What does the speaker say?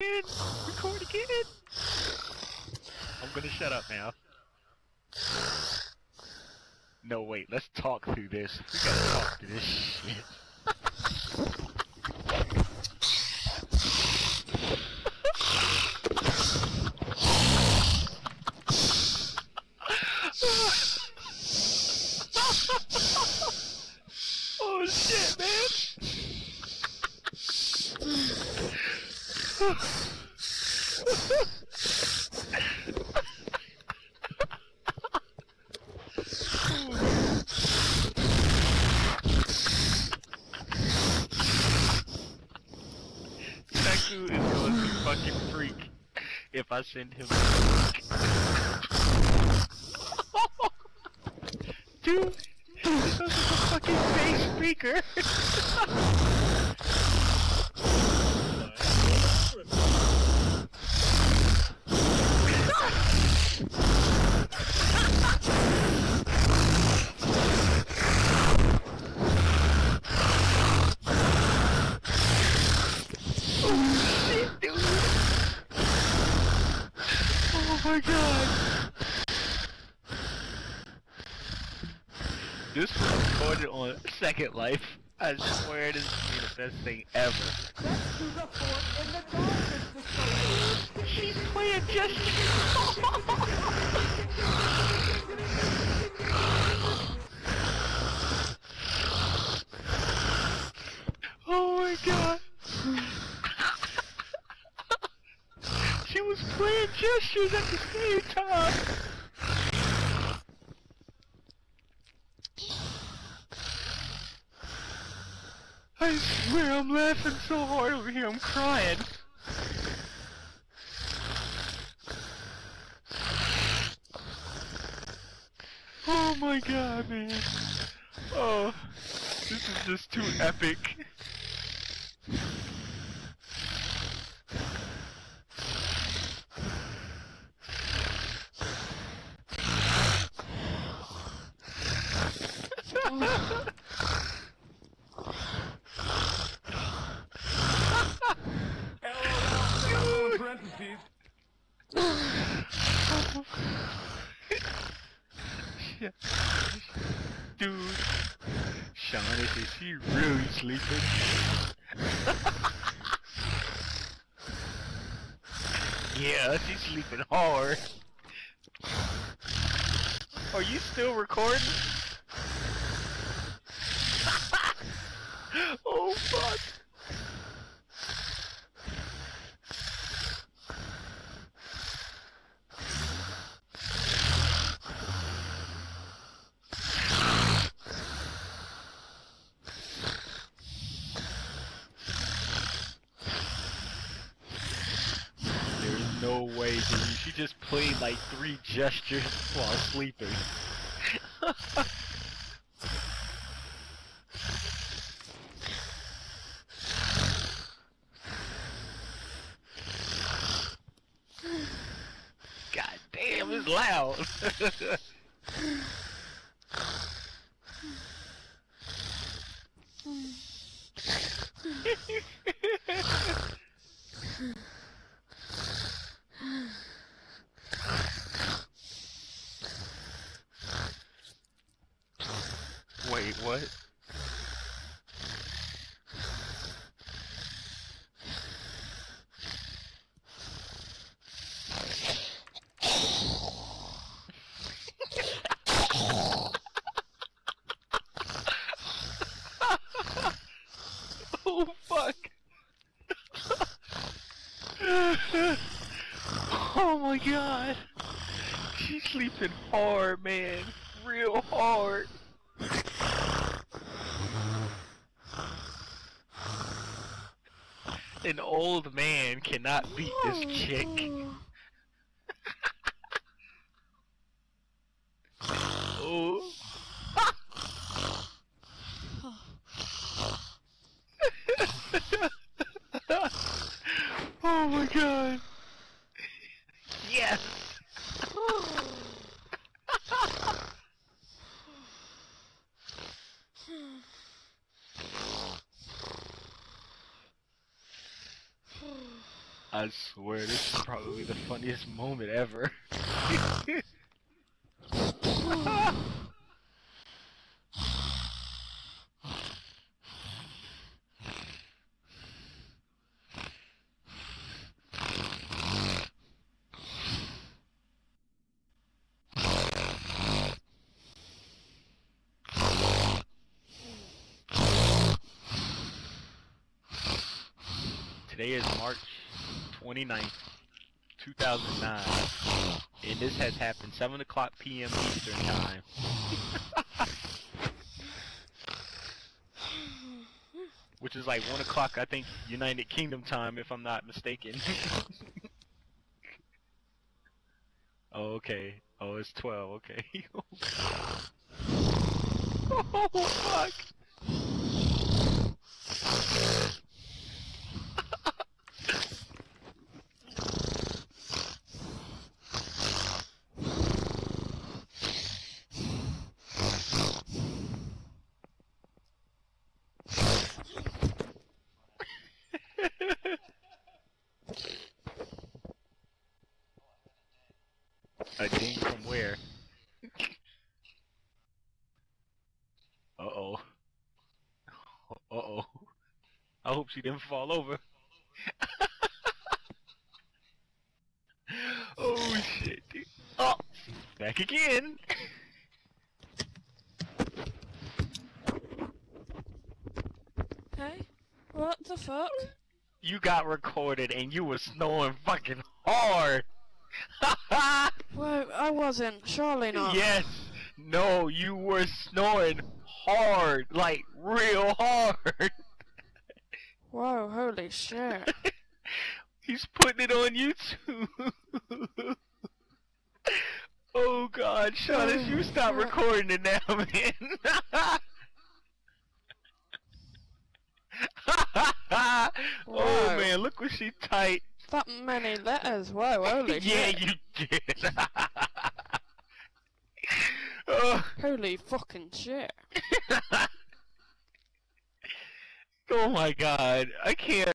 again! Record again! I'm gonna shut up now. No, wait, let's talk through this. We gotta talk through this shit. Oh shit, man! Taku is going to fucking freak if I send him a link. Dude, this is a fucking bass speaker. Oh my god! This was recorded on Second Life. I swear this is the best thing ever. Let's do the fort in the darkness. She's playing just. Oh my god! She was playing gestures at the same time! I swear I'm laughing so hard over here, I'm crying! Oh my god, man! Oh, this is just too epic! Dude, Seanas, is he really sleeping? Yeah, she's sleeping hard. Are you still recording? Oh fuck! There's no way, dude. She just played like 3 gestures while sleeping. God damn, it's loud. Wait, what? Oh fuck! Oh my god! She's sleeping hard, man. Real hard. An old man cannot beat this chick. Oh. Oh my god. Yes. I swear, this is probably the funniest moment ever. Today is March 29th, 2009, and this has happened 7 o'clock p.m. Eastern Time. Which is like 1 o'clock, I think, United Kingdom time, if I'm not mistaken. Oh, okay. Oh, it's 12, okay. Oh, fuck! A ding from where? Uh-oh. Uh-oh. I hope she didn't fall over. Oh, shit, dude. Oh, she's back again. Hey? What the fuck? You got recorded and you were snoring fucking hard. Whoa, I wasn't. Surely not. Yes. No, you were snoring hard. Like, real hard. Whoa, holy shit. He's putting it on YouTube. Oh god, Seanas, you stop recording it now, man. Oh man, look what she typed. That many letters, whoa, holy Yeah, shit. you did. Oh. Holy fucking shit. Oh my god, I can't.